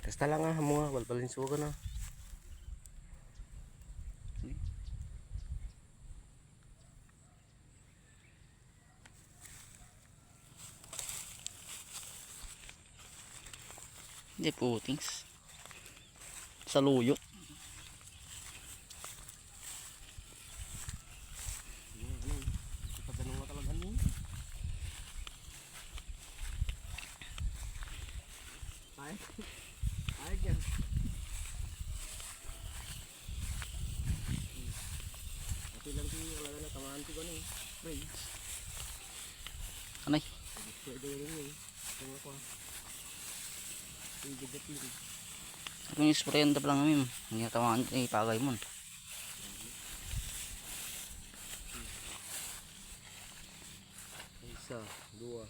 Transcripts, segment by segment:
Kasta lang ah, mga balbalin suka na. Hindi putings. Sa luyot. Pagganong nga talaga niyo. Ay yan. Ati lang si wala na tamaan ko ni. Pray. Anay. Pwede rin yun. Kung ako. Hindi gat yun. Kung yung sprayan na lang namin. Hindi natamaan ipagay mo. Isa, dua.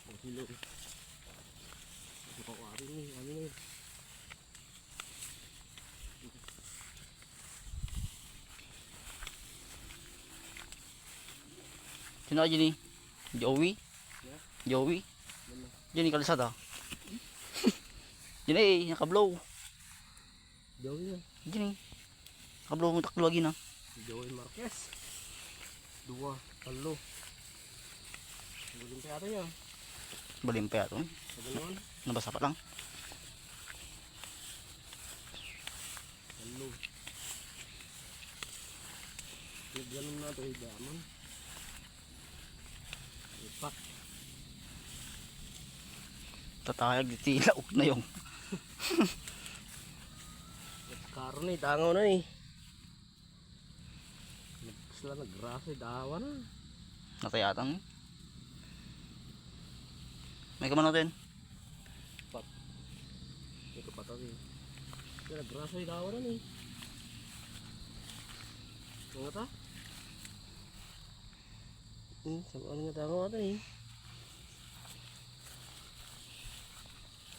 Ang kilo. Ito pa ko arin ni. Ano ni? Sino ka dyan eh? Joey? Joey? Dyan eh kalisada. Dyan eh, nakablow. Joey yan. Dyan eh. Nakablow mo taklo lagi na. Joey Marquez. Dua, talo. Buling pa yata niya. Balim pa yato. Sa ganoon. Nabasa pa lang. Talo. Ganun na ito ay damon. Ipak. Tatayag di tila. Huwag na yung. Karon eh, tangaw na eh. Sila naggrasa eh, dawa na. Natayatan eh. May kaman natin. Pat. Ito patag eh. Sila naggrasa eh, dawa na eh. Mga ta? Sama nga tangaw ata eh.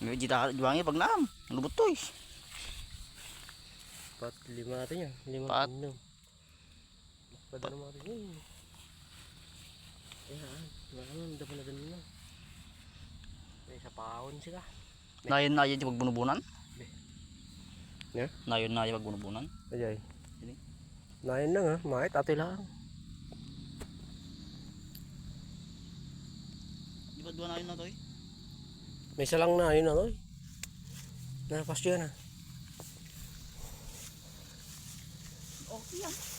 May juwangi pag naam. Lubot to eh. Pat lima natin yan. Lima Pat. inom. Pada naman natin yun. Ayan. Maraming dapat na ganun na. May sa paon sila. Nayon na yung pagbunubunan. Yeah? Nayon na yung pagbunubunan. Ajay. Sini. Nain na nga. Mahit ate lang. Di ba dua nayon na to eh? May isa lang na yun na to eh. Napas yun ah. Okay yan.